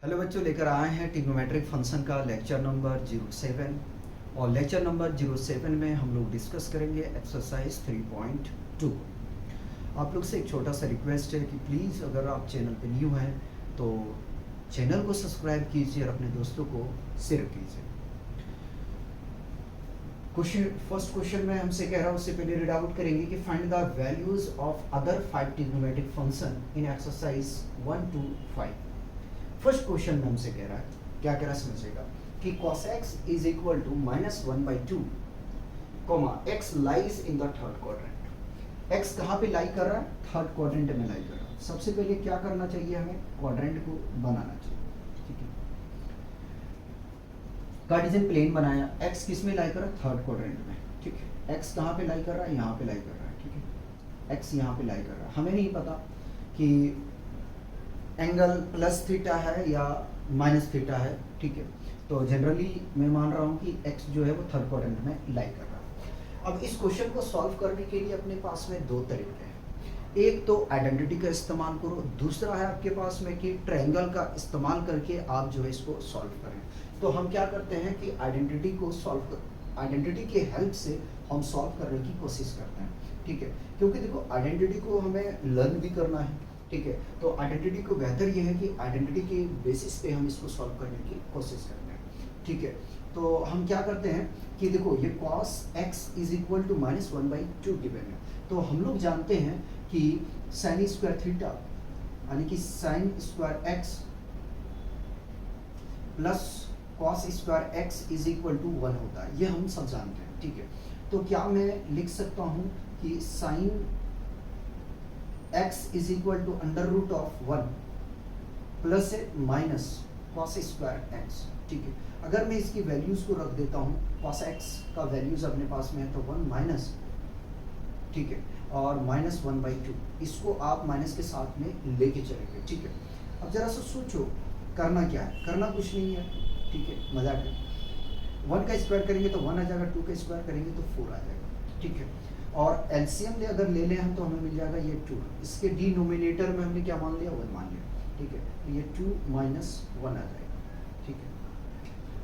Hello बच्चों, लेकर आए हैं ट्रिग्नोमेट्रिक फंक्शन का लेक्चर नंबर 07। और लेक्चर नंबर 07 में हम लोग डिस्कस करेंगे एक्सरसाइज 3.2। आप लोग से एक छोटा सा रिक्वेस्ट है कि प्लीज़ अगर आप चैनल पे न्यू हैं तो चैनल को सब्सक्राइब कीजिए और अपने दोस्तों को शेयर कीजिए। फर्स्ट क्वेश्चन में हमसे कह रहा हूँ, उससे पहले रीड आउट करेंगे कि find the values of other 5 trigonometric function in exercise 1 to 5। First question में हमसे कह रहा है, क्या कह रहा है समझिएगा, कि cos x is equal to -1/2 comma x lies in the third quadrant. x कहाँ पे लाई कर रहा है? थर्ड क्वाड्रेंट में लाई कर रहा है। सबसे पहले क्या करना चाहिए, हमें क्वाड्रेंट को बनाना चाहिए। ठीक है, कार्टेशियन प्लेन बनाया, x किस में लाई कर रहा है? थर्ड क्वाड्रेंट में। ठीक है, x कहाँ पे लाई कर रहा है? यहाँ पे लाई कर रहा है। ठीक है, x यहाँ पे लाई कर रहा है। हमें नहीं पता कि एंगल प्लस थीटा है या माइनस थीटा है। ठीक है, तो जनरली मैं मान रहा हूँ कि x जो है वो थर्ड क्वाड्रेंट में लाई कर रहा है। अब इस क्वेश्चन को सॉल्व करने के लिए अपने पास में दो तरीके हैं। एक तो आइडेंटिटी का इस्तेमाल करो, दूसरा है आपके पास में कि ट्रायंगल का इस्तेमाल करके आप जो है इसको सॉल्व करें। तो हम क्या करते हैं कि आइडेंटिटी के हेल्प से हम सॉल्व करने की कोशिश करते हैं। ठीक है, क्योंकि देखो आइडेंटिटी को हमें लर्न भी करना है। ठीक है, तो आइडेंटिटी को बेहतर ये है कि आइडेंटिटी के बेसिस पे हम इसको सॉल्व करने की कोशिश करते हैं। ठीक है, तो हम क्या करते हैं कि देखो ये cos x is equal to -1/2 given है। तो हम लोग जानते हैं कि sin स्क्वायर थीटा यानी कि sin square x plus cos square x is equal to 1 होता है, ये हम सब जानते हैं। ठीक है, तो क्या मैं लिख सकता हूँ कि sin x is equal to √1 plus minus cos square x। ठीक है, अगर मैं इसकी वैल्यूज को रख देता हूँ, cos x का वैल्यूज अपने पास में है तो 1 माइनस, ठीक है, और -1/2, इसको आप माइनस के साथ में लेके चलेंगे। ठीक है, अब जरा सा सोचो करना क्या है, करना कुछ नहीं है। ठीक है, मजाक है। 1 का स्क्वायर करेंगे तो 1 आ जाएगा, 2 का स्क्वायर करेंगे तो 4 आ जाएगा। ठीक है, और एलसीएम अगर ले लें हम तो हमें मिल जाएगा ये 2। इसके डिनोमिनेटर में हमने क्या मान लिया? 1 मान लिया। ठीक है, तो ये 2 - 1 आ जाएगा। ठीक है,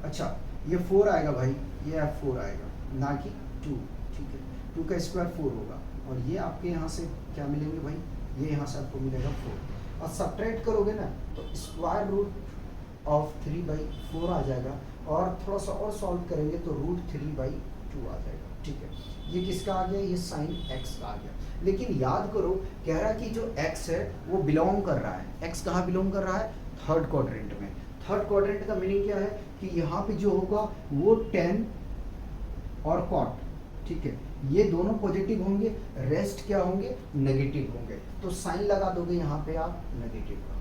अच्छा ये 4 आएगा भाई, ये 4 आएगा ना कि 2। ठीक है, 2 का स्क्वायर 4 होगा, और ये आपके यहाँ से क्या मिलेंगे भाई? ये यहाँ से आपको मिलेगा 4, और सब्ट्रैक्ट करोगे ना तो स्क्वायर रूट ऑफ 3/4 आ जाएगा, और थोड़ा सा और सॉल्व करेंगे तो √3/2 आ जाएगा। ठीक है, ये किसका आ गया? ये sin x का आ गया। लेकिन याद करो, कह रहा है कि जो x है वो बिलोंग कर रहा है। x कहाँ बिलोंग कर रहा है? थर्ड क्वाड्रेंट में। थर्ड क्वाड्रेंट का मीनिंग क्या है कि यहाँ पे जो होगा वो tan और cot, ठीक है, ये दोनों पॉजिटिव होंगे, रेस्ट क्या होंगे? नेगेटिव होंगे। तो साइन लगा दोगे यहाँ पे आप नेगेटिव का।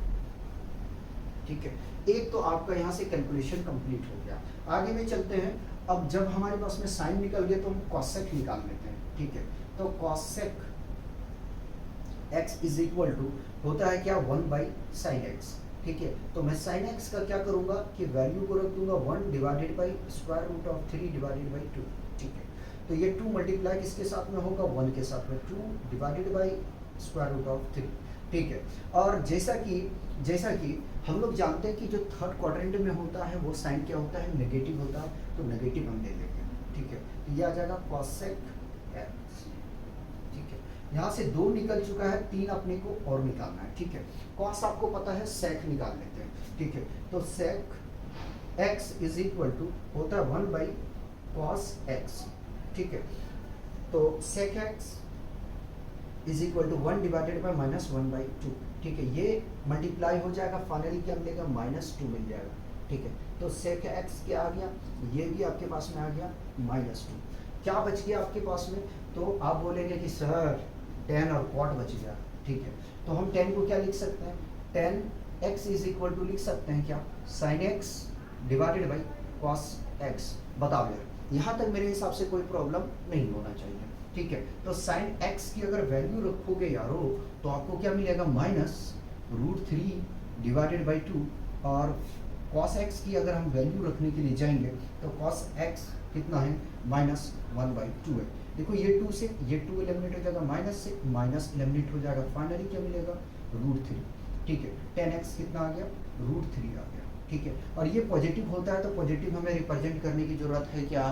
ठीक है, एक तो आपका यहाँ से कैलकुलेशन कंप्लीट हो गया। आगे में चलते हैं। अब जब हमारे पास में साइन निकल गया तो हम कॉसेक निकाल लेते हैं। ठीक है, तो cosec x is equal to होता है क्या? 1/sin x। ठीक है, तो मैं sin x का क्या करूंगा कि वैल्यू को रख दूंगा 1 divided by square root of 3 divided by 2। ठीक है, तो ये 2 मल्टीप्लाई किसके साथ में होगा? 1 के साथ में, 2 divided by square root of 3। ठीक है, और जैसा कि हम लोग जानते हैं कि जो थर्ड क्वाड्रेंट में होता है वो साइन क्या होता है? नेगेटिव होता है, तो नेगेटिव हम ले लेंगे। ठीक है, तो ये आ जाएगा cosec x। ठीक है, यहाँ से 2 निकल चुका है, 3 अपने को और निकालना है। ठीक है, cos आपको पता है, sec निकाल लेते हैं। ठीक है, तो sec x is equal to होता है 1/cos x। ठीक है, तो sec x is equal to 1 divided by -1/2। ठीक है, ये मल्टीप्लाई हो जाएगा, फाइनली क्या मिलेगा? -2 मिल जाएगा। ठीक है, तो sec x क्या आ गया? ये भी आपके पास में आ गया -2। क्या बच गया आपके पास में? तो आप बोलेंगे कि सर tan और cot बच गया। ठीक है, तो हम tan को क्या लिख सकते हैं? tan x is equal to लिख सकते हैं क्या? sin x divided by cos x। बताओ यार, यहाँ तक मेरे हिसाब से कोई प्रॉब्लम नहीं होना चाहिए। ठीक है, तो sin x की अगर वैल्यू रखोगे यारो तो आपको क्या मिलेगा? -√3 डिवाइडेड बाई 2, और cos x की अगर हम वैल्यू रखने के लिए जाएंगे तो cos x कितना है? -1/2 है। देखो ये 2 से ये 2 एलिमिनेट हो जाएगा, माइनस से माइनस एलिमिनेट हो जाएगा, फाइनली क्या मिलेगा? √3। ठीक है, tan x कितना आ गया? √3 आ गया, ठीक है। और ये पॉजिटिव होता है तो पॉजिटिव हमें रिप्रेजेंट करने की जरूरत है क्या?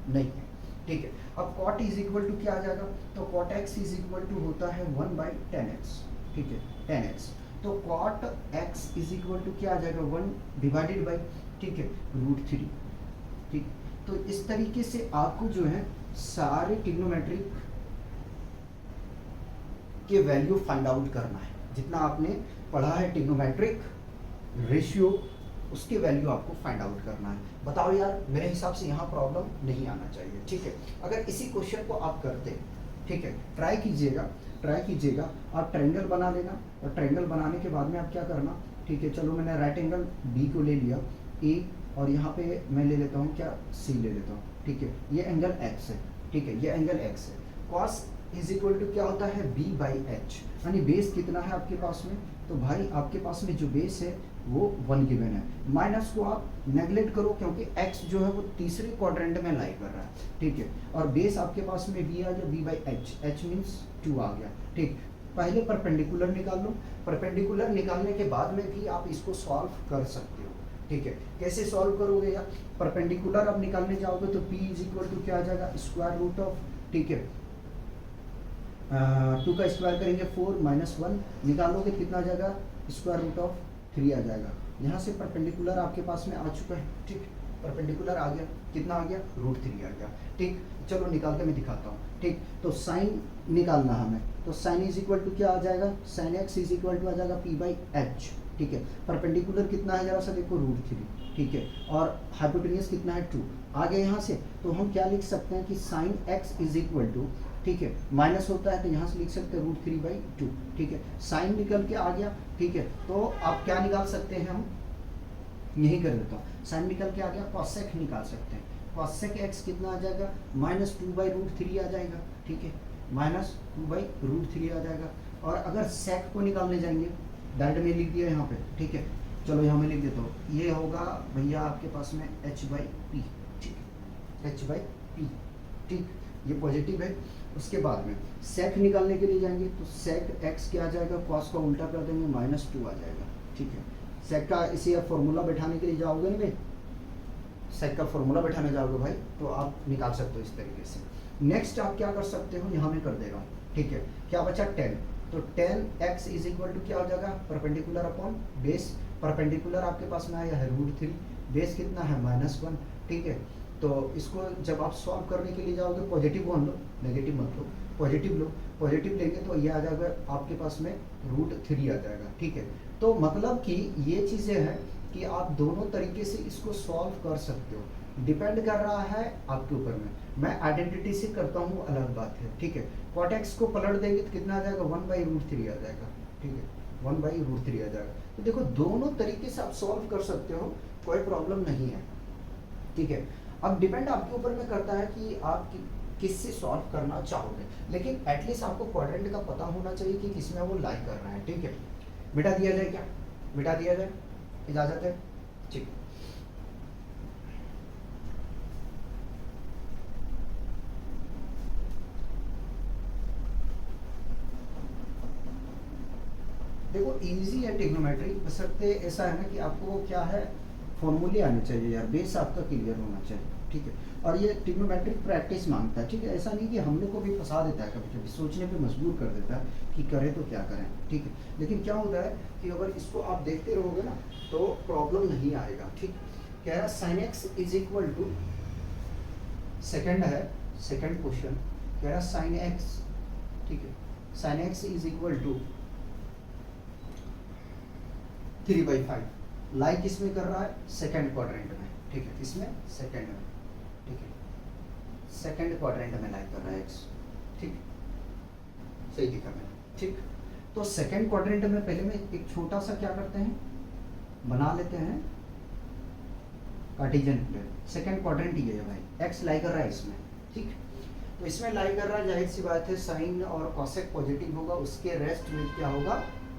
नहीं है, ठीक है। अब cot इज इक्वल टू क्या आ जाएगा? तो cot x is equal to होता है 1/10x, ठीक है, 10x। तो cot x is equal to क्या आ जाएगा? 1 डिवाइडेड बाई, ठीक है, √3, ठीक। तो इस तरीके से आपको जो है सारे ट्रिग्नोमेट्रिक के वैल्यू फाइंड आउट करना है। जितना आपने पढ़ा है ट्रिग्नोमेट्रिक रेशियो, उसके वैल्यू आपको फाइंड आउट करना है। बताओ यार, मेरे हिसाब से यहाँ प्रॉब्लम नहीं आना चाहिए, ठीक है। अगर इसी क्वेश्चन को आप करते, ठीक है, ट्राई कीजिएगा, आप ट्रायंगल बना लेना, और ट्रायंगल बनाने के बाद में आप क्या करना, ठीक है। चलो मैंने राइट एंगल बी को ले लिया, ए, और यहाँ पे मैं ले लेता हूँ क्या, सी ले लेता हूँ, ठीक है। ये एंगल एक्स है, ठीक है, ये एंगल एक्स है। कॉस इज इक्वल टू क्या होता है? b/h, यानी बेस कितना है आपके पास में? तो भाई आपके पास में जो बेस है वो 1 गिवन है। माइनस को आप नेगलेक्ट करो क्योंकि x जो है वो तीसरे क्वाड्रेंट में लाई कर रहा है, ठीक है। और बेस आपके पास में b आ गया, b/h, h मीन्स 2 आ गया, ठीक। पहले परपेंडिकुलर निकाल लो, परपेंडिकुलर निकालने के बाद में भी आप इसको सॉल्व कर सकते हो, ठीक है। कैसे सॉल्व करोगे यार? परपेंडिकुलर अब निकालने जाओगे तो p इज इक्वल टू क्या आ जाएगा? स्क्वायर रूट ऑफ, ठीक है, 2 का स्क्वायर करेंगे 4 माइनस 1 निकालोगे कितना आ जाएगा? स्क्वायर रूट ऑफ 3 आ जाएगा। यहाँ से परपेंडिकुलर आपके पास में आ चुका है, ठीक, परपेंडिकुलर आ गया, कितना आ गया? √3 आ गया, ठीक। चलो निकाल के मैं दिखाता हूँ, ठीक। तो साइन निकालना हमें, तो साइन इज इक्वल टू क्या आ जाएगा? Sine x is equal to आ जाएगा p/h, ठीक है। परपेंडिकुलर कितना है जरा सा देखो? √3, ठीक है। और हाइपोटेन्यूज कितना है? 2 आ गया। यहाँ से तो हम क्या लिख सकते हैं कि sine x is equal to, ठीक है, माइनस होता है तो यहाँ से लिख सकते हैं √3/2, ठीक है। साइन निकल के आ गया, ठीक है। तो आप क्या निकाल सकते हैं? हम यही कर देता हूँ, साइन निकल के आ गया, कॉसेक निकाल सकते हैं। कॉसेक x कितना आ जाएगा? -2/√3 आ जाएगा, ठीक है, -2/√3 आ जाएगा। और अगर सेक को निकालने जाएंगे, डायरेक्ट में लिख दिया यहाँ पे, ठीक है। चलो यहाँ में लिख देता हूँ, ये होगा भैया आपके पास में h/p, ठीक है, h/p, ठीक, ये पॉजिटिव है। उसके बाद में सेक निकालने के लिए जाएंगे तो सेक x क्या आ जाएगा? कॉस का उल्टा कर देंगे, -2 आ जाएगा, ठीक है। सेक का इसे आप फॉर्मूला बैठाने के लिए जाओगे ना भाई, सेक का फॉर्मूला बैठाने जाओगे भाई, तो आप निकाल सकते हो इस तरीके से। नेक्स्ट आप क्या कर सकते हो? यहाँ में कर दे रहा हूँ, ठीक है। क्या बचा? 10, तो 10x इज इक्वल टू क्या हो जाएगा? परपेंडिकुलर अपॉन बेस, परपेंडिकुलर आपके पास में आया है √3, बेस कितना है? -1, ठीक है। तो इसको जब आप सॉल्व करने के लिए जाओगे, पॉजिटिव वन लो, नेगेटिव मत लो, पॉजिटिव लो, पॉजिटिव लेंगे तो ये आ जाएगा आपके पास में √3 आ जाएगा, ठीक है। तो मतलब कि ये चीज़ें हैं कि आप दोनों तरीके से इसको सॉल्व कर सकते हो, डिपेंड कर रहा है आपके ऊपर में। मैं आइडेंटिटी से करता हूँ, अलग बात है, ठीक है। cot x को पलट देंगे तो कितना आ जाएगा? 1/√3 आ जाएगा, ठीक है, 1/√3 आ जाएगा। तो देखो दोनों तरीके से आप सॉल्व कर सकते हो, कोई प्रॉब्लम नहीं है, ठीक है। अब डिपेंड आपके ऊपर में करता है कि आप किससे सॉल्व करना चाहोगे, लेकिन एटलीस्ट आपको क्वाड्रेंट का पता होना चाहिए कि किसमें वो लाई कर रहा है, ठीक है। मिटा दिया जाए क्या? मिटा दिया जाए, इजाजत है, ठीक। देखो इजी है ट्रिग्नोमेट्री, बशर्ते ऐसा है ना कि आपको क्या है, फॉर्मूले आने चाहिए यार, बेस आपका क्लियर होना चाहिए, ठीक है। और ये ट्रिग्नोमेट्रिक प्रैक्टिस मांगता है, ठीक है। ऐसा नहीं कि हम लोग को भी फंसा देता है, कभी कभी सोचने पे मजबूर कर देता है कि करें तो क्या करें, ठीक है। लेकिन क्या होता है कि अगर इसको आप देखते रहोगे ना तो प्रॉब्लम नहीं आएगा, ठीक। कह रहा sine x is equal to, second है, सेकेंड क्वेश्चन कह रहा साइन x, ठीक है, sine x is equal to 3/5, like इसमें कर रहा है सेकंड क्वाड्रेंट में, ठीक है, इसमें सेकंड में, ठीक है, सेकंड क्वाड्रेंट में लाइक कर रहा है x, ठीक, सही दिखा मैंने, ठीक। तो सेकंड क्वाड्रेंट में पहले में एक छोटा सा क्या करते हैं, बना लेते हैं कार्टेशियन प्लेन। सेकंड क्वाड्रेंट ही है भाई, x लाई कर रहा है इसमें, ठीक। तो इसमें लाई कर रहा है, जाहिर सी बात है साइन और कॉसेक पॉजिटिव होगा, उसके रेस्ट में क्या होगा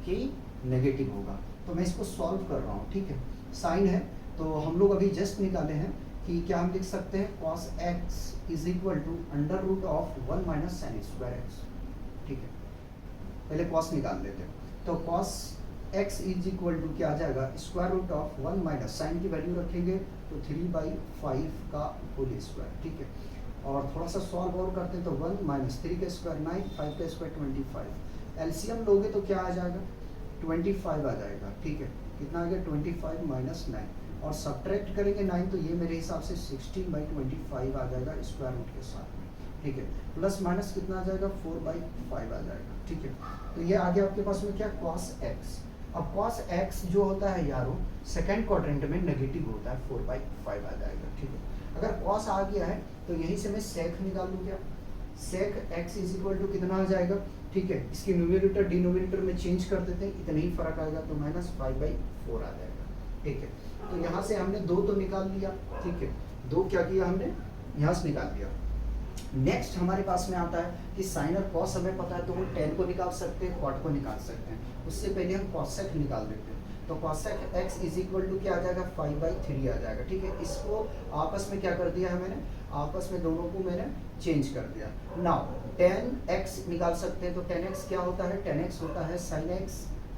कि नेगेटिव होगा। तो मैं इसको सॉल्व कर रहा हूँ, ठीक है। साइन है तो हम लोग अभी जस्ट निकाले हैं कि क्या हम लिख सकते हैं, cos x is equal to √1 minus sine square x, ठीक है। पहले cos निकाल लेते हैं, तो cos x is equal to क्या आ जाएगा, square root of 1 minus sine की वैल्यू रखेंगे तो 3/5 का होल स्क्वायर, ठीक है। और थोड़ा सा सॉल्व और करते हैं तो 1 माइनस 3 का स्क्वायर 9, 5 का स्क्वायर 25। एलसीएम लोगे तो क्या आ जाएगा, 25 आ जाएगा, ठीक है। कितना आ गया, 25 माइनस 9, और सब्ट्रैक्ट करेंगे 9 तो ये मेरे हिसाब से 16/25 आ जाएगा स्क्वायर रूट के साथ में, ठीक है। प्लस माइनस कितना आ जाएगा, 4/5 आ जाएगा, ठीक है। तो ये आगे आपके पास में क्या, cos x। अब cos x जो होता है यारों सेकंड क्वाड्रेंट में नेगेटिव होता है, 4/5 आ जाएगा, ठीक है। अगर cos आ गया है तो यहीं से मैं sec निकाल लूँ क्या, sec x is equal to कितना आ जाएगा, ठीक है। इसकी न्यूमरेटर डिनोमिनेटर में चेंज कर देते हैं, इतना ही फर्क आएगा तो -5/4 आ जाएगा, ठीक है। तो यहाँ से हमने 2 तो निकाल लिया, ठीक है। 2 क्या किया हमने, यहाँ से निकाल लिया। नेक्स्ट हमारे पास में आता है कि साइन और कॉस हमें पता है तो वो tan को निकाल सकते हैं, कॉट को निकाल सकते हैं। उससे पहले हम cosec निकाल देते हैं, तो cosec x is equal to क्या आ जाएगा, 5/3 आ जाएगा, ठीक है। इसको आपस में क्या कर दिया है मैंने, आपस में दोनों को मैंने चेंज कर दिया। नाउ tan x निकाल सकते हैं, तो tan x क्या होता है, tan x होता है sin x,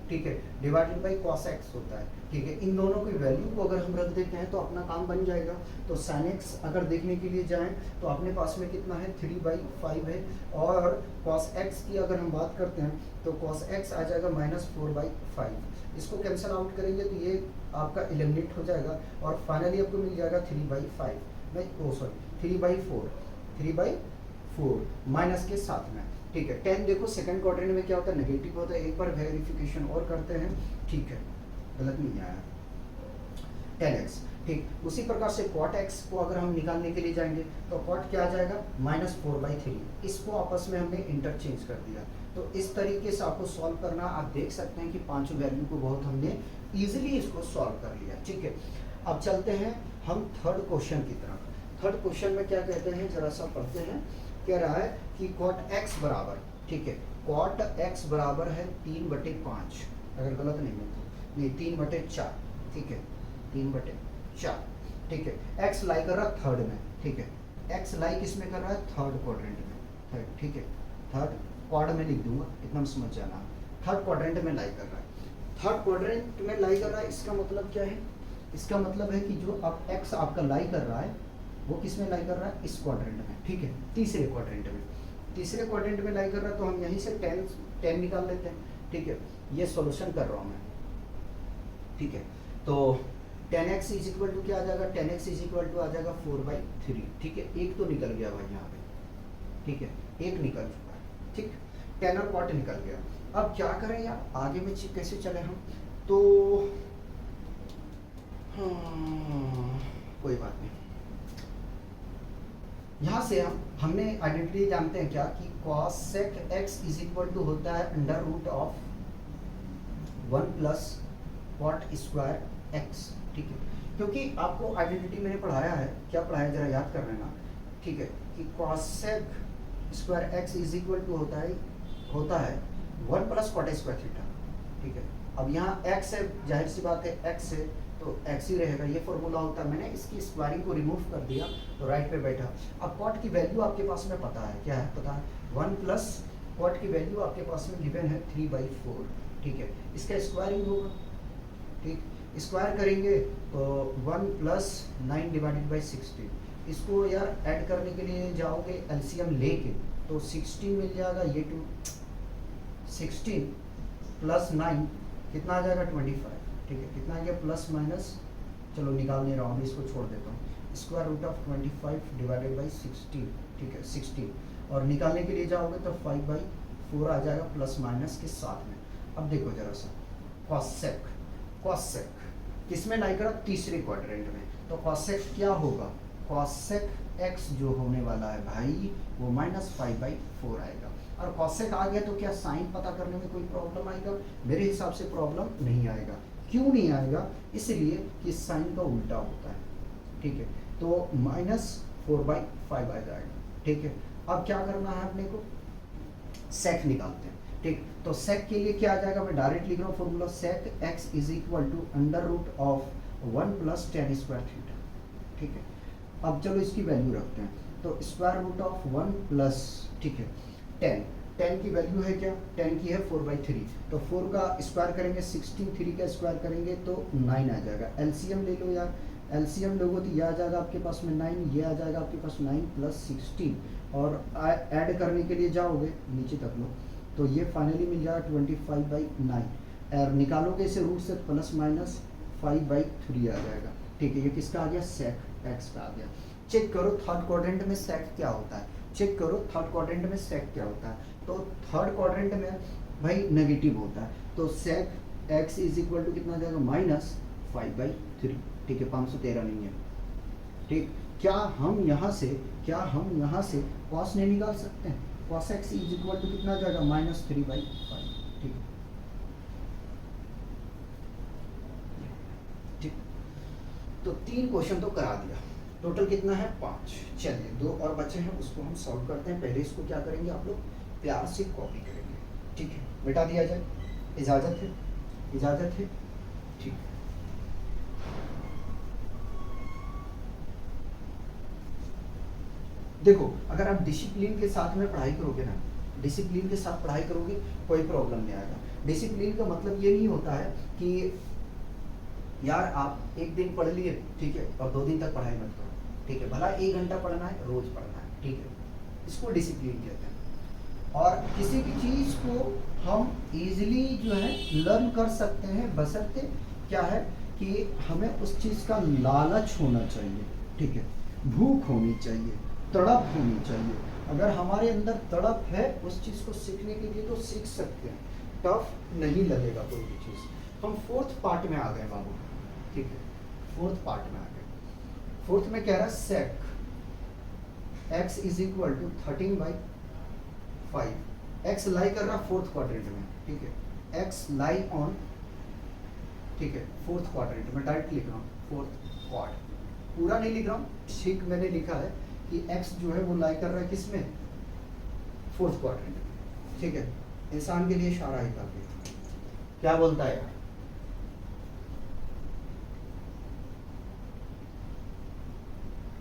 ठीक है, डिवाइडेड बाई cos x होता है, ठीक है। इन दोनों की वैल्यू को अगर हम रख देते हैं तो अपना काम बन जाएगा। तो sin x अगर देखने के लिए जाएं तो अपने पास में कितना है, 3/5 है, और cos x की अगर हम बात करते हैं तो cos x आ जाएगा -4/5। इसको कैंसिल आउट करेंगे तो ये आपका एलिमिनेट हो जाएगा, और फाइनली आपको मिल जाएगा 3/5 नहीं, ओ सॉरी 3/4 माइनस के साथ में, ठीक है। 10 देखो सेकंड क्वाड्रेंट में क्या होता है, नेगेटिव होता है। एक बार वेरिफिकेशन और करते हैं, ठीक है, गलत नहीं आया, 10x, ठीक। उसी प्रकार से cot x को अगर हम निकालने के लिए जाएंगे तो cot क्या आ जाएगा, -4/3। इसको आपस में हमने इंटरचेंज कर दिया। तो इस तरीके से आपको सॉल्व करना, आप देख सकते हैं कि पांचों वैल्यू को बहुत हमने इजीली इसको सॉल्व कर लिया, ठीक है। अब चलते हैं हम थर्ड क्वेश्चन की तरफ। थर्ड क्वेश्चन में क्या कहते हैं, जरा सा पढ़ते हैं। कह रहा है कि cot x बराबर, ठीक है, cot x बराबर है 3/5, अगर गलत नहीं है तो नहीं 3/4, ठीक है, 3/4, ठीक है। x लाई कर रहा है थर्ड में, ठीक है, x लाई किसमें कर रहा है, थर्ड क्वाड्रेंट में, थर्ड, ठीक है। थर्ड क्वाड में लिख दूंगा, इतना समझ जाना, थर्ड क्वाड्रेंट में लाई कर रहा है। थर्ड क्वाड्रेंट में लाई कर रहा है, इसका मतलब क्या है, इसका मतलब है कि जो अब x आपका लाई कर रहा है वो किस में लाई कर रहा है, इस क्वाड्रेंट में, ठीक है, तीसरे क्वाड्रेंट में, तीसरे क्वाड्रेंट में लाई कर रहा है। तो हम यहीं से 10 निकाल लेते हैं, ठीक है। ये सॉल्यूशन कर रहा हूँ मैं, ठीक है। तो 10x इज इक्वल टू क्या आ जाएगा, 10x इज इक्वल टू आ जाएगा 4/3, ठीक है। एक तो निकल गया भाई यहाँ पे, ठीक है, एक निकल चुका है, ठीक। tan और cot निकल गया। अब क्या करें यार, आगे में कैसे चले हम, तो हाँ, कोई बात नहीं। यहाँ से हमने आइडेंटिटी जानते हैं क्या कि cosec x is equal to होता है √1 + cot स्क्वायर x, ठीक है। क्योंकि आपको आइडेंटिटी मैंने पढ़ाया है, क्या पढ़ाया जरा याद कर लेना, ठीक है, कि cosec square x is equal to होता है 1 + cot स्क्वायर थीटा, ठीक है। अब यहाँ x है, जाहिर सी बात है x है तो x ही रहेगा, ये फॉर्मूला होता है। मैंने इसकी स्क्वायरिंग को रिमूव कर दिया तो राइट पे बैठा। अब cot की वैल्यू आपके पास में पता है, क्या है पता है, 1 + cot की वैल्यू आपके पास में गिवन है 3/4, ठीक है। इसका स्क्वायरिंग होगा, ठीक, स्क्वायर करेंगे तो 1 + 9/16। इसको यार ऐड करने के लिए जाओगे एलसीएम लेके तो 16 मिल जाएगा, ये 16 + 9 कितना आ जाएगा, 25, ठीक है। कितना आ गया, प्लस माइनस, चलो निकाल नहीं रहा हूँ, इसको छोड़ देता हूँ। √25/16, ठीक है, 16, और निकालने के लिए जाओगे तो 5/4 आ जाएगा प्लस माइनस के साथ में। अब देखो जरा सा, cosec किसमें लाई करा, तीसरे क्वाड्रेंट में, तो cosec क्या होगा, cosec x जो होने वाला है भाई वो -5/4 आएगा। और cosec आ गया तो क्या साइन पता करने में कोई प्रॉब्लम आएगा, मेरे हिसाब से प्रॉब्लम नहीं आएगा। क्यों नहीं आएगा, इसलिए कि साइन का उल्टा होता है, ठीक है। तो -4/5 आ जाएगा, ठीक है। अब क्या करना है अपने को, sec निकालते हैं, ठीक। तो sec के लिए क्या आ जाएगा, मैं डायरेक्ट लिख रहा हूँ formula, sec x is equal to √1 + tan square theta, ठीक है। अब चलो इसकी वैल्यू रखते हैं, तो √1 + ठीक है 10, टेन की वैल्यू है क्या, टेन की है 4/3, तो 4 का स्क्वायर करेंगे 16, 3 का स्क्वायर करेंगे तो 9 आ जाएगा। एलसीएम ले लो यार, एलसीएम लोगो तो ये आ जाएगा आपके पास में 9, ये आ जाएगा आपके पास 9 + 16, और ऐड करने के लिए जाओगे नीचे तक लो तो ये फाइनली मिल जाएगा 25/9, और निकालोगे इसे रूट से ±5/3 आ जाएगा। ठीक है, ये किसका आ गया, सेक एक्स का आ गया। चेक करो थर्ड क्वाड्रेंट में सेक क्या होता है, चेक करो थर्ड क्वाड्रेंट में सेक क्या होता है। तो थर्ड क्वाड्रेंट में भाई नेगेटिव होता है, तो sec x is equal to कितना आ जाएगा, -5/3। ठीक है, 513 नहीं है। ठीक, क्या हम यहाँ से कॉस नहीं निकाल सकते हैं, cos x is equal to कितना आ जाएगा, -3/5। ठीक है, ठीक, तो 3 क्वेश्चन तो करा दिया, टोटल कितना है 5। चलिए 2 और बचे हैं, उसको हम सॉल्व करते हैं। पहले इसको क्या करेंगे आप लोग, प्यार से कॉपी करेंगे। ठीक है, मिटा दिया जाए, इजाज़त है, इजाज़त है। ठीक, देखो अगर आप डिसिप्लिन के साथ में पढ़ाई करोगे ना, डिसिप्लिन के साथ पढ़ाई करोगे कोई प्रॉब्लम नहीं आएगा। डिसिप्लिन का मतलब ये नहीं होता है कि यार आप एक दिन पढ़ लिए, ठीक है, और 2 दिन तक पढ़ाई मत करो। ठीक है, भला 1 घंटा पढ़ना है, रोज पढ़ना है। ठीक है, इसको डिसिप्लिन कहते हैं। और किसी भी चीज़ को हम इजीली जो है लर्न कर सकते हैं, बशर्ते क्या है कि हमें उस चीज़ का लालच होना चाहिए। ठीक है, भूख होनी चाहिए, तड़प होनी चाहिए। अगर हमारे अंदर तड़प है उस चीज़ को सीखने के लिए तो सीख सकते हैं, टफ नहीं लगेगा कोई भी चीज़। हम 4th पार्ट में आ गए बाबू। ठीक है, 4th पार्ट में आ गए। 4th में कह रहा है sec x is equal to 13/5। x lie कर रहा 4th क्वाड्रेंट में। ठीक है, x लाई ऑन, ठीक है, 4th क्वाड्रेंट में। डायरेक्ट लिख रहा हूँ 4th क्वाड, पूरा नहीं लिख रहा हूँ, ठीक मैंने लिखा है कि x जो है वो लाई कर रहा है किसमें, 4th क्वाड्रेंट में। ठीक है, इंसान के लिए इशारा ही काफी। क्या बोलता है यार,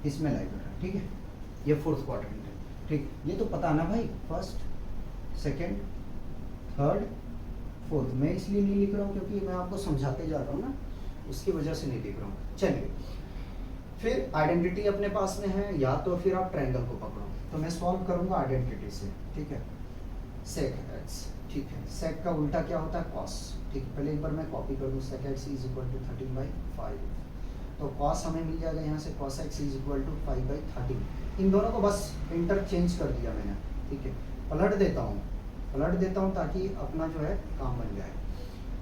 इसमें लाई कर रहा है। ठीक है, ये 4th क्वाड्रेंट है। ठीक, ये तो पता ना भाई, फर्स्ट, सेकंड, थर्ड, फोर्थ। मैं इसलिए नहीं लिख रहा हूँ क्योंकि मैं आपको समझाते जा रहा हूँ ना, उसकी वजह से नहीं लिख रहा हूँ। चलिए, फिर आइडेंटिटी अपने पास में है, या तो फिर आप ट्रायंगल को पकड़ो। तो मैं सॉल्व करूँगा आइडेंटिटी से। ठीक है, सेक एक्स। ठीक है, सेक का उल्टा क्या होता है, कॉस। ठीक, पहले एक बार मैं कॉपी कर दूँ, sec x is equal to 13/5। तो कॉस हमें मिल जाएगा यहाँ से, cos x is equal to 5/13। इन दोनों को बस इंटरचेंज कर दिया मैंने। ठीक है, पलट देता हूँ ताकि अपना जो है काम बन जाए।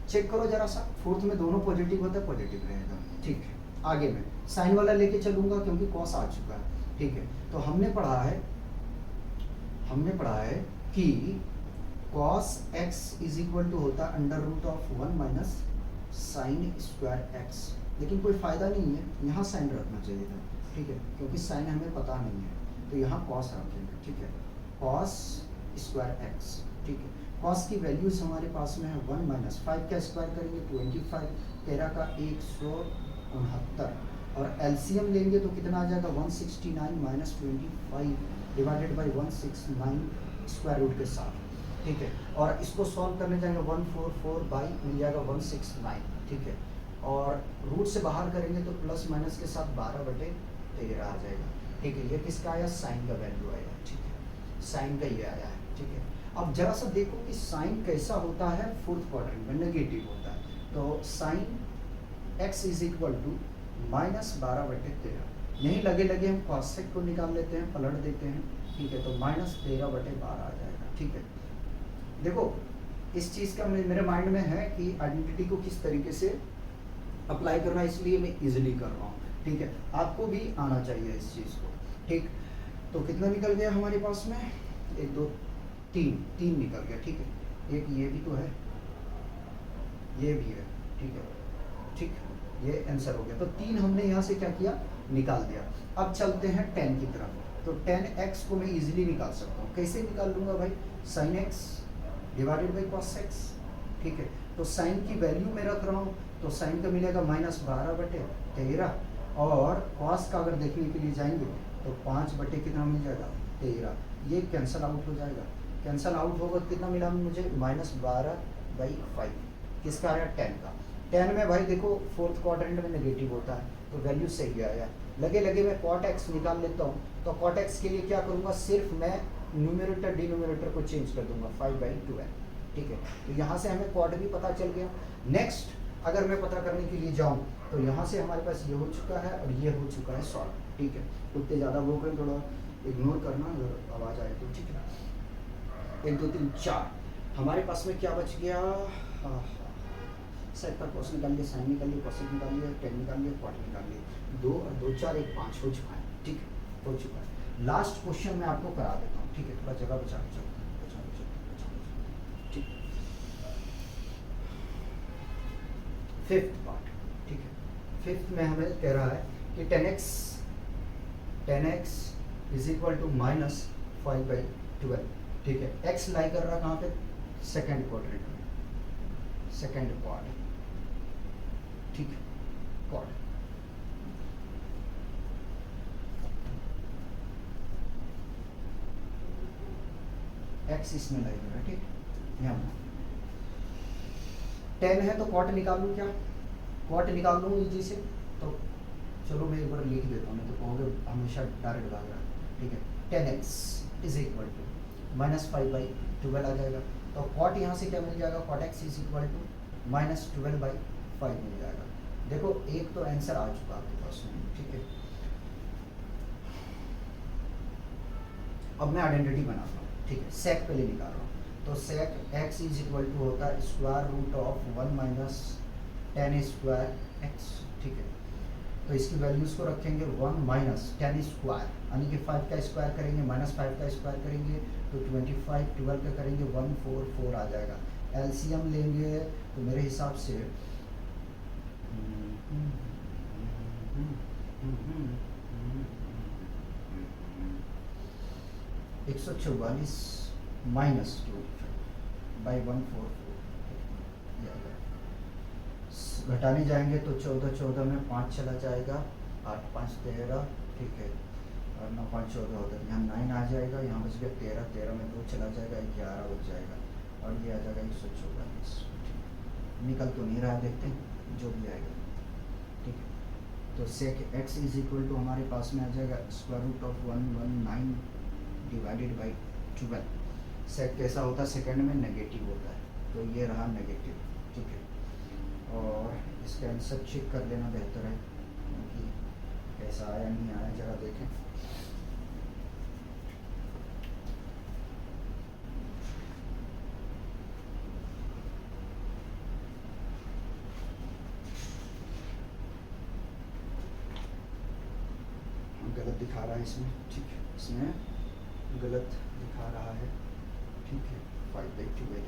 चेक करो जरा सा, 4th में दोनों पॉजिटिव होता है, पॉजिटिव रहेगा। ठीक है, आगे मैं साइन वाला लेके चलूंगा क्योंकि कॉस आ चुका है। ठीक है, तो हमने पढ़ा है कि cos x is equal to होता है √1 - साइन स्क्वायर एक्स। लेकिन कोई फायदा नहीं है, यहाँ साइन रखना चाहिए था। ठीक है, क्योंकि साइन हमें पता नहीं है, तो यहाँ कॉस रखेंगे। ठीक है, कॉस स्क्वायर एक्स। ठीक है, कॉस की वैल्यूज हमारे पास में है 1 - 5 का स्क्वायर करेंगे 25, 13 का 169, और एलसीएम लेंगे तो कितना आ जाएगा 169 - 25 डिवाइडेड बाई 169 स्क्वायर रूट के साथ। ठीक है, और इसको सॉल्व करने जाएंगे 144 बाई मिल जाएगा 169। ठीक है, और रूट से बाहर करेंगे तो प्लस माइनस के साथ 12/13 आ जाएगा। ठीक है, ये किसका आया, साइन का वैल्यू आएगा। ठीक है, साइन का ये आया है। ठीक है, अब जरा सा देखो कि साइन कैसा होता है, 4th क्वाड्रेंट में नेगेटिव होता है। तो sine x is equal to -12/13। नहीं लगे हम कॉसेक को निकाल लेते हैं, पलट देते हैं। ठीक है, तो -13/12 आ जाएगा। ठीक है, देखो इस चीज़ का मेरे माइंड में है कि आइडेंटिटी को किस तरीके से अप्लाई करना, इसलिए मैं इजीली कर रहा हूँ। ठीक है, आपको भी आना चाहिए इस चीज़ को। ठीक, तो कितना निकल गया हमारे पास में, 1 2 3 निकल गया। ठीक है, एक ये भी तो है, ये भी है। ठीक है, ठीक, ये आंसर हो गया। तो 3 हमने यहाँ से क्या किया, निकाल दिया। अब चलते हैं 10 की तरफ। तो 10x को मैं इजीली निकाल सकता हूँ। कैसे निकाल लूँगा भाई, sine x divided by cos x। ठीक है, तो साइन की वैल्यू मैं रख रहा हूँ, तो साइन का मिलेगा -12/13, और कॉस का अगर देखने के लिए जाएंगे तो 5 बटे कितना मिल जाएगा, 13। ये कैंसल आउट हो जाएगा, कैंसल आउट होगा तो कितना मिला मुझे, -12/5। किसका आया, 10 का। 10 में भाई देखो फोर्थ क्वाड्रेंट में नेगेटिव होता है, तो वैल्यू सही आया। लगे लगे मैं कॉट एक्स निकाल लेता हूँ, तो कॉट एक्स के लिए क्या करूँगा, सिर्फ मैं न्यूमरेटर डिनोमिनेटर को चेंज कर दूंगा 5/12। ठीक है, तो यहाँ से हमें कॉट भी पता चल गया। नेक्स्ट अगर मैं पता करने के लिए जाऊँ तो यहाँ से हमारे पास ये हो चुका है और ये हो चुका है सॉल्व। ठीक है, उतने ज़्यादा वो करें, थोड़ा इग्नोर करना अगर आवाज़ आए तो। ठीक है, 1 2 3 4 हमारे पास में क्या बच गया, सेट का कॉस निकाल लिया, साइन निकाल लिया, कॉसेक निकाल लिया, टेन निकाल लिया, क्वार्टर निकाल लिया। 2 और 2 4 1 5 हो चुका है। ठीक है, हो चुका है। लास्ट क्वेश्चन मैं आपको करा देता हूँ। ठीक है, थोड़ा जगह बचा के चलते हैं, बचा के चलते हैं। ठीक, फिफ्थ पार्ट। ठीक है, फिफ्थ में हमें कह रहा है कि 10x इज इक्वल टू -5/12। ठीक है, x लाई कर रहा है कहाँ पे, सेकेंड क्वाड्रेंट में, सेकेंड क्वाड। ठीक है, क्वाड। x इसमें लाई कर रहा है। ठीक है, यहाँ 10 है तो कॉट निकाल लूँ क्या, कॉट निकाल लूँ इजी से, तो चलो मैं एक बार लिख देता हूँ, नहीं तो कहोगे हमेशा डायरेक्ट भाग रहा है। ठीक है, 10x इज इक्वल टू -5/12 आ जाएगा। तो कॉट यहाँ से क्या मिल जाएगा, cot x is equal to -12/5 मिल जाएगा। देखो एक तो आंसर आ चुका आपके पास में। ठीक है, अब मैं आइडेंटिटी बनाता हूँ। ठीक है, सेक पहले निकाल रहा हूँ, तो sec x is equal to होता है square root of 1 - 10 square x। ठीक है, तो इसकी वैल्यूज़ को रखेंगे 1 - 10 स्क्वायर, यानी कि 5 का स्क्वायर करेंगे, -5 का स्क्वायर करेंगे तो 25, 12 का करेंगे 144 आ जाएगा। एलसीएम लेंगे तो मेरे हिसाब से 144 -2/144 घटाने जाएंगे तो 14 में 5 चला जाएगा, 8 5 13। ठीक है, और 9 5 14 होता है, यहाँ 9 आ जाएगा, यहाँ बच गया 13, 13 में 2 चला जाएगा, 11 बच जाएगा, और ये आ जाएगा 144। निकल तो नहीं रहा, देखते हैं जो भी आएगा। ठीक है, तो sec x is equal to हमारे पास में आ जाएगा square root of 119 divided by 12। Sec कैसा होता है, सेकेंड में नेगेटिव होता है, तो ये रहा नेगेटिव। ठीक है, और इसका आंसर चेक कर लेना बेहतर है क्योंकि कैसा आया नहीं आया, जरा देखें। गलत दिखा रहा है इसमें। ठीक है, इसमें गलत दिखा रहा है। ठीक है, 5/12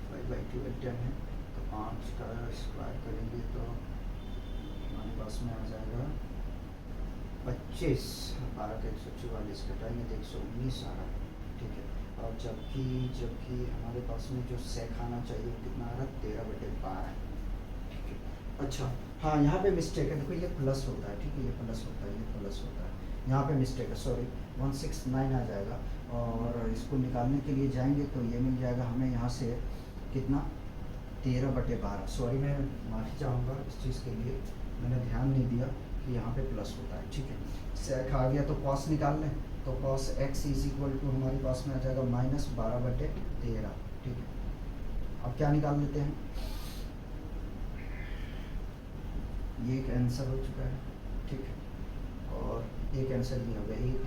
5/12 10 है, तो 5 का स्क्वायर करेंगे तो हमारे पास में आ जाएगा 25, 12 का 144 घटाएंगे तो 119 आ रहा है। ठीक है, और जबकि हमारे पास में जो सेक आना चाहिए वो कितना आ रहा है, 13/12 है। ठीक है, अच्छा हाँ, यहाँ पे मिस्टेक है, देखो ये प्लस होता है। ठीक है, ये प्लस होता है, ये प्लस होता है, यहाँ पे मिस्टेक है, सॉरी 169 आ जाएगा। और इसको निकालने के लिए जाएंगे तो ये मिल जाएगा हमें यहाँ से कितना, 13/12। सॉरी, मैं माफ़ी चाहूँगा इस चीज़ के लिए, मैंने ध्यान नहीं दिया कि यहाँ पे प्लस होता है। ठीक है, सेक आ गया तो कॉस निकाल लें, तो cos x is equal to हमारे पास में आ जाएगा -12/13। ठीक है, अब क्या निकाल लेते हैं, ये एक आंसर हो चुका है। ठीक है, और एक आंसर भी हो गया, 1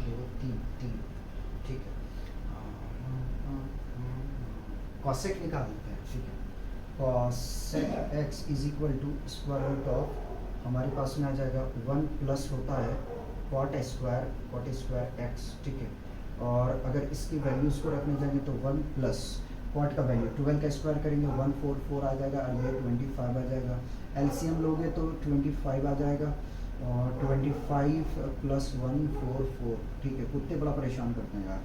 2 3। ठीक है, कॉसेक निकाल लेते हैं। ठीक है, cosec x is equal to square root of हमारे पास में आ जाएगा 1 प्लस होता है कॉट स्क्वायर x। ठीक है, और अगर इसकी वैल्यूज़ को रखने जाएंगे तो 1 प्लस कॉट का वैल्यू 12 का स्क्वायर करेंगे 144 आ जाएगा, और ये 25 आ जाएगा। एलसीएम लोगे तो 25 आ जाएगा, और 25 + 144। ठीक है, कुत्ते बड़ा परेशान करते हैं यार,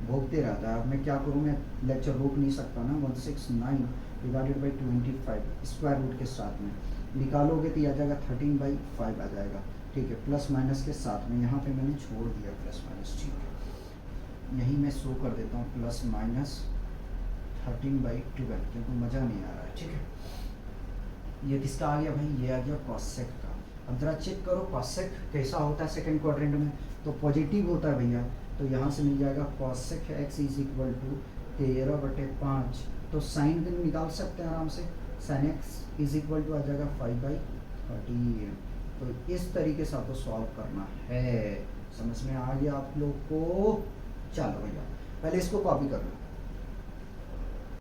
भोगते रहता है। अब मैं क्या करूँ, मैं लेक्चर रोक नहीं सकता ना। 169 डिवाइडेड बाई 25 स्क्वायर रूट के साथ में निकालोगे तो यह आ जाएगा 13/5 आ जाएगा। ठीक है, प्लस माइनस के साथ में यहाँ पे मैंने छोड़ दिया प्लस माइनस, ठीक है, यही मैं शो कर देता हूँ प्लस माइनस 13/12, क्योंकि मज़ा नहीं आ रहा है, ठीक है। ये किसका आ गया भाई, ये आ गया कॉसेक का। अब जरा चेक करो कॉसेक कैसा होता है सेकंड क्वाड्रेंट में, तो पॉजिटिव होता है भैया, तो यहाँ से मिल जाएगा cosec x is equal to 13/5, तो साइन भी निकाल सकते हैं आराम से, sine x is equal to आ जाएगा 5/30। तो इस तरीके से आपको सॉल्व करना है, समझ में आ गया आप लोग को। चलो भैया पहले इसको कॉपी कर लो,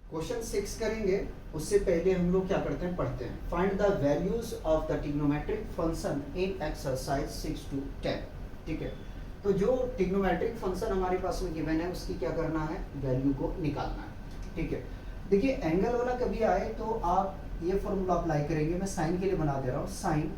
क्वेश्चन 6 करेंगे उससे पहले हम लोग क्या करते हैं, पढ़ते हैं। Find the values of the trigonometric function in exercise 6 to 10, ठीक है। तो जो ट्रिग्नोमेट्रिक फंक्शन हमारे पास में गिवन है उसकी क्या करना है, वैल्यू को निकालना है, ठीक है। देखिए एंगल वाला कभी आए तो आप ये फॉर्मूला अप्लाई करेंगे, मैं साइन के लिए बना दे रहा हूँ, sine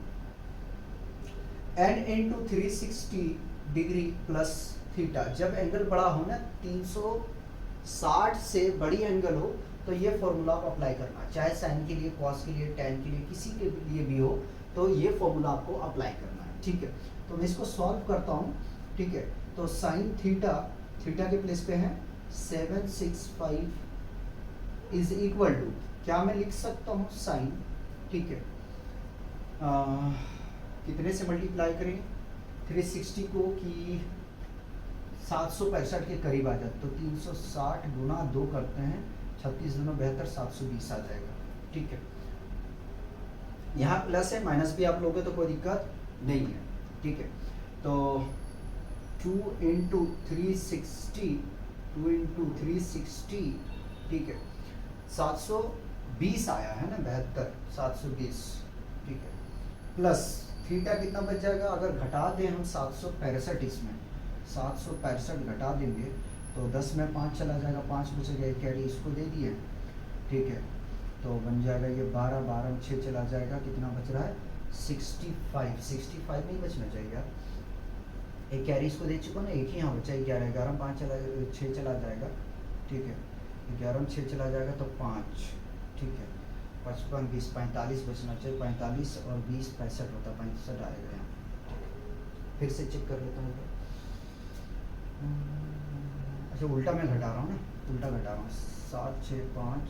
n into 360 degree plus theta. जब एंगल बड़ा हो ना 360 से बड़ी एंगल हो तो ये फॉर्मूला आप अप्लाई करना, चाहे साइन के लिए, कॉस के लिए, टैन के लिए, किसी के लिए भी हो, तो ये फॉर्मूला आपको अप्लाई करना है, ठीक है। तो मैं इसको सॉल्व करता हूँ, ठीक है। तो साइन थीटा, थीटा के प्लेस पे है 765 इज इक्वल टू, क्या मैं लिख सकता हूँ साइन, ठीक है, कितने से मल्टीप्लाई करें 360 को कि 765 के करीब आ जाए, तो 360 गुना 2 करते हैं, 36 दूना 72, 720 आ जाएगा, ठीक है। यहाँ प्लस है, माइनस भी आप लोगे तो कोई दिक्कत नहीं है, ठीक है। तो 2 इंटू 360, 2 इंटू 360, ठीक है, 720 आया है ना, 72, 720, ठीक है, प्लस थीटा कितना बच जाएगा, अगर घटा दें हम 765, इसमें 765 घटा देंगे तो 10 में 5 चला जाएगा, 5 बचेगा, एक कैरी इसको दे दिए, ठीक है। तो बन जाएगा ये 12, 12 में 6 चला जाएगा, कितना बच रहा है 65 नहीं बचना चाहिए यार, एक कैरी इसको दे चुका ना, एक ही यहाँ बचा, 11, 11 में 5 चला, 6 चला जाएगा, ठीक है, 11 में 6 चला जाएगा तो 5, ठीक है, 55, 20, 45 बचना चाहिए, 45 और 20 65 होता है, 65 आएगा यहाँ। फिर से चेक कर लेता हूँ, अच्छा उल्टा मैं घटा रहा हूँ ना, उल्टा घटा रहा हूँ, 7, 6, 5,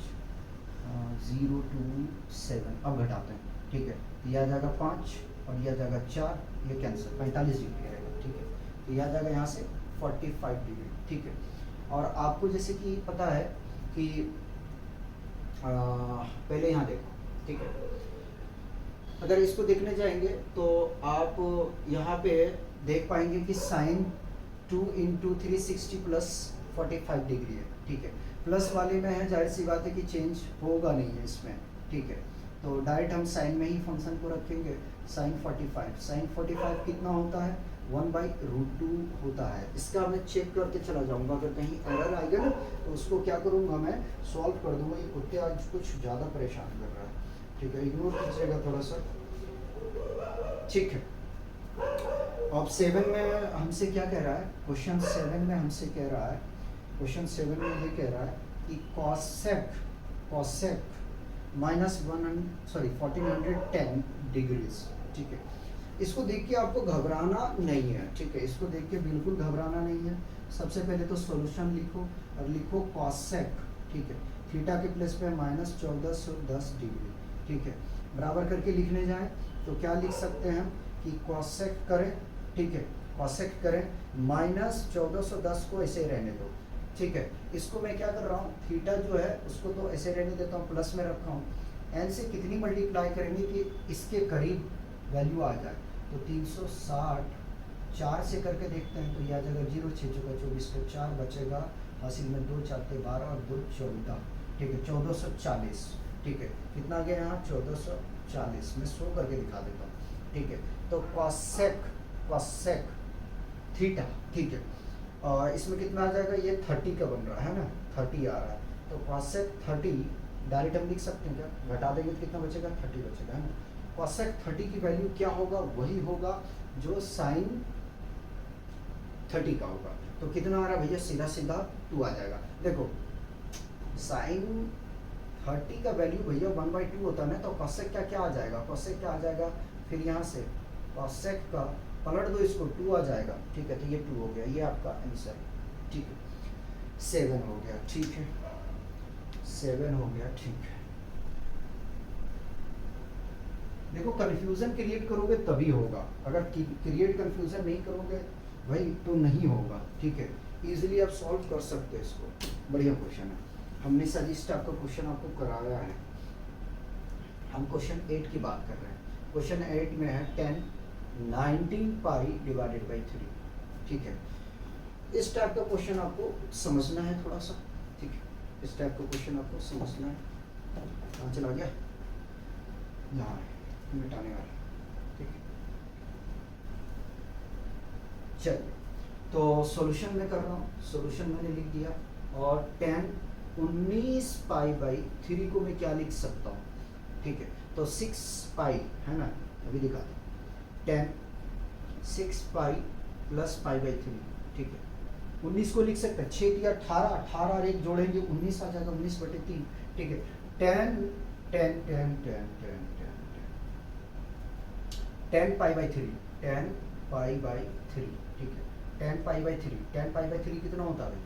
0, 2, 7, अब घटाते हैं, ठीक है। ये आ जाएगा 5 और ये आ जाएगा 4, ये कैंसिल, 45 डिग्री रहेगा, ठीक है। तो ये आ जाएगा यहाँ से 45 डिग्री, ठीक है। और आपको जैसे कि पता है कि पहले यहाँ देखो, ठीक है, अगर इसको देखने जाएंगे तो आप यहाँ पे देख पाएंगे कि साइन 2 इंटू 360 प्लस 45 डिग्री है, ठीक है। प्लस वाले में है, जाहिर सी बात है कि चेंज होगा नहीं है इसमें, ठीक है। तो डायरेक्ट हम साइन में ही फंक्शन को रखेंगे, साइन 45 कितना होता है 1/√2 होता है। इसका मैं चेक करके चला जाऊंगा, अगर कहीं एरर आएगा ना तो उसको क्या करूंगा मैं सॉल्व कर दूंगा। ये कुत्ते आज कुछ ज़्यादा परेशान कर रहा है, ठीक है, इग्नोर कीजिएगा थोड़ा सा, ठीक है। अब 7 में हमसे क्या कह रहा है, क्वेश्चन 7 में हमसे कह रहा है, क्वेश्चन 7 में ये कह रहा है कि कॉसेक माइनस 1410 डिग्रीज, ठीक है। इसको देख के आपको घबराना नहीं है, ठीक है, इसको देख के बिल्कुल घबराना नहीं है। सबसे पहले तो सॉल्यूशन लिखो और लिखो कॉसेक, ठीक है, थीटा के प्लेस पे माइनस 1410 डिग्री, ठीक है, बराबर करके लिखने जाएं तो क्या लिख सकते हैं कि कॉसेक करें, ठीक है, कॉसेक करें माइनस 1410 को ऐसे रहने दो, ठीक है। इसको मैं क्या कर रहा हूँ, थीटा जो है उसको तो ऐसे रहने देता हूँ, प्लस में रखा हूँ, एन से कितनी मल्टीप्लाई करेंगे कि इसके करीब वैल्यू आ जाए, तो 360 4 से करके देखते हैं, तो यह आ जाएगा 0, 6 चौका 24 को 4 बचेगा, हासिल में 2 4 12 और 2 14, ठीक है, 1440, ठीक है, कितना आ गया यहाँ 1440, मैं शो करके दिखा देता हूँ, ठीक है। तो कॉसेक थीटा, ठीक है, और इसमें कितना आ जाएगा, ये 30 का बन रहा है ना, 30 आ रहा है, तो कॉसेक 30 डायरेक्ट हम लिख सकते हैं क्या, घटा देंगे तो कितना बचेगा 30 बचेगा, है ना। कॉसेक 30 की वैल्यू क्या होगा, वही होगा जो साइन 30 का होगा, तो कितना आ रहा है भैया, सीधा सीधा 2 आ जाएगा। देखो साइन 30 का वैल्यू भैया 1/2 होता है ना, तो कॉसेक क्या क्या आ जाएगा, कॉसेक क्या आ जाएगा, फिर यहाँ से cosec का पलट दो इसको 2 आ जाएगा, ठीक है। तो ये 2 हो गया, ये आपका आंसर, ठीक है। 7 हो गया, ठीक है, 7 हो गया, ठीक है। देखो कंफ्यूजन क्रिएट करोगे तभी होगा, अगर क्रिएट कंफ्यूजन नहीं करोगे भाई तो नहीं होगा, ठीक है। इजीली आप सॉल्व कर सकते हो इसको, बढ़िया क्वेश्चन है। हमने सजिस्ट आपका क्वेश्चन आपको कराया है। हम क्वेश्चन 8 की बात कर रहे हैं। क्वेश्चन 8 में है 10 19 पाई डिवाइडेड बाई 3, ठीक है। इस टाइप का क्वेश्चन आपको समझना है थोड़ा सा, ठीक है। इस टाइप का क्वेश्चन आपको समझना है। कहाँ चला गया, यहाँ मिटाने वाला, ठीक है। चलिए, तो सॉल्यूशन में कर रहा हूँ, सॉल्यूशन मैंने लिख दिया। और 10 19 पाई बाई 3 को मैं क्या लिख सकता हूँ, ठीक है। तो 6 पाई है ना, अभी दिखा दें। 10 6 पाई प्लस पाई बाई 3, ठीक है। 19 को लिख सकते हैं 6 या 18, 18 और 1 जोड़ेंगे 19 आ जाएगा, 19/3, ठीक है। 10 10 10 10 10 10 पाई बाई 3, 10 पाई बाई 3, ठीक है। 10 पाई बाई 3, 10 पाई बाई 3 कितना होता है,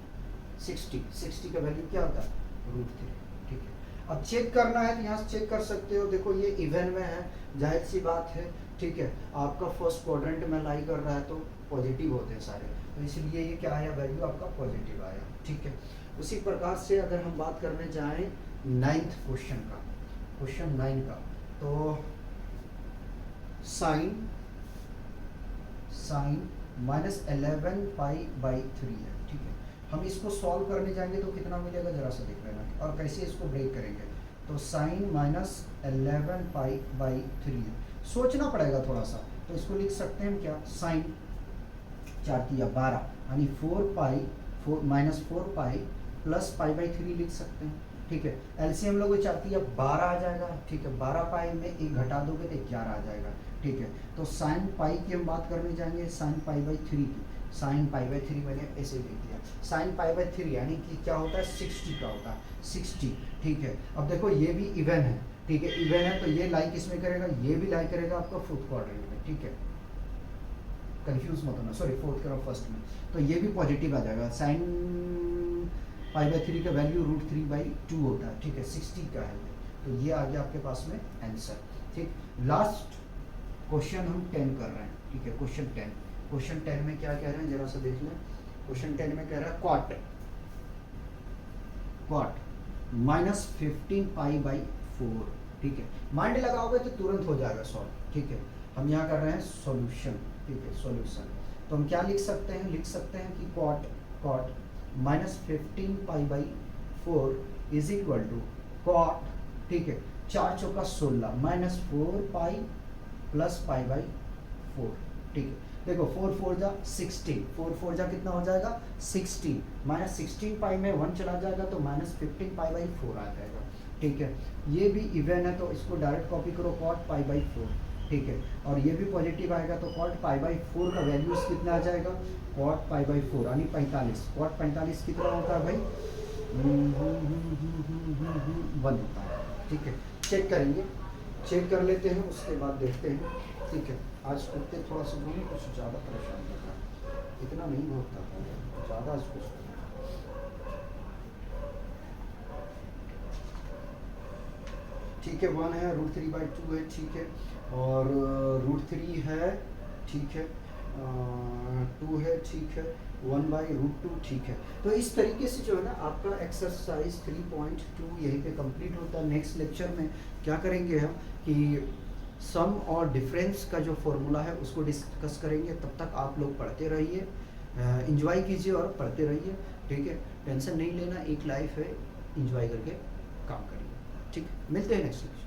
60, 60 का वैल्यू क्या होता है, √3, ठीक है। अब चेक करना है तो यहाँ से चेक कर सकते हो, देखो ये इवन में है, जाहिर सी बात है, ठीक है। आपका फर्स्ट क्वाड्रेंट में लाई कर रहा है तो पॉजिटिव होते हैं सारे, तो इसलिए ये क्या आया, वैल्यू आपका पॉजिटिव आया, ठीक है। उसी प्रकार से अगर हम बात करने जाएं 9th क्वेश्चन का, क्वेश्चन 9 का, तो साइन -11 पाई बाई 3 है, ठीक है। हम इसको सॉल्व करने जाएंगे तो कितना मिलेगा जरा सा देख लेना, और कैसे इसको ब्रेक करेंगे। तो साइन -11 पाई बाई 3 है, सोचना पड़ेगा थोड़ा सा। तो इसको लिख सकते हैं हम क्या, साइन 4 या 12 यानी 4 पाई -4 पाई प्लस पाई बाई 3 लिख सकते हैं, ठीक है। एलसीएम लोग 4 या 12 आ जाएगा, ठीक है। 12 पाई में 1 घटा दोगे तो 11 आ जाएगा, ठीक है। तो साइन पाई की हम बात करने जाएंगे, साइन पाई बाई 3 की। साइन पाई बाई 3 मैंने ऐसे लिख दिया, साइन पाई बाई 3 यानी कि क्या होता है, 60 का होता है, 60, ठीक है। अब देखो ये भी इवन है, ठीक है, इवन है तो ये लाई किस में करेगा, ये भी लाई करेगा आपका 4th क्वाड्रेंट में, ठीक है। कंफ्यूज मत होना, सॉरी 4th करो फर्स्ट में, तो ये भी पॉजिटिव आ जाएगा। साइन पाई बाई 3 का वैल्यू √3/2 होता है, ठीक है, 60 का है, तो ये आ गया आपके पास में आंसर, ठीक। लास्ट क्वेश्चन हम 10 कर रहे हैं, ठीक है। क्वेश्चन 10, क्वेश्चन 10 में क्या कह रहे हैं जरा सा देख लें। क्वेश्चन 10 में कह रहा है कॉट -15 पाई बाई 4, ठीक है। माइंड लगाओगे तो तुरंत हो जाएगा सॉल्व, ठीक है। हम यहाँ कर रहे हैं सॉल्यूशन, ठीक है, सॉल्यूशन। तो हम क्या लिख सकते हैं, लिख सकते हैं कि cot -15 pi by 4 is equal to cot, ठीक है, 4 चौका 16 -4 पाई प्लस पाई बाई 4, ठीक है। देखो 4 4 जा 16, 4 4 जा कितना हो जाएगा 16, -16 पाई में 1 चला जाएगा तो -15 पाई बाई 4 आ जाएगा, ठीक है। ये भी इवन है तो इसको डायरेक्ट कॉपी करो, कॉट पाई बाई 4, ठीक है। और ये भी पॉजिटिव आएगा तो कॉट पाई बाई 4 का वैल्यूज कितना आ जाएगा, कॉट पाई बाई 4 यानी 45। कॉट 45 कितना होता है भाई, 1 होता है, ठीक है। चेक करेंगे, चेक कर लेते हैं, उसके बाद देखते हैं, ठीक है। आज कुत्ते थोड़ा सा जो कुछ ज़्यादा परेशान कर रहा है, इतना नहीं होता ज़्यादा आज कुछ, ठीक है। 1 है, √3/2 है, ठीक है। और √3 है, ठीक है, 2 है, ठीक है, 1/√2, ठीक है। तो इस तरीके से जो है ना आपका एक्सरसाइज 3.2 यहीं पे कंप्लीट होता है। नेक्स्ट लेक्चर में क्या करेंगे हम कि सम और डिफरेंस का जो फॉर्मूला है उसको डिस्कस करेंगे। तब तक आप लोग पढ़ते रहिए, एंजॉय कीजिए और पढ़ते रहिए, ठीक है। टेंशन नहीं लेना, एक लाइफ है, एंजॉय करके काम करिए, ठीक। मिलते हैं नेक्स्ट लेक्चर।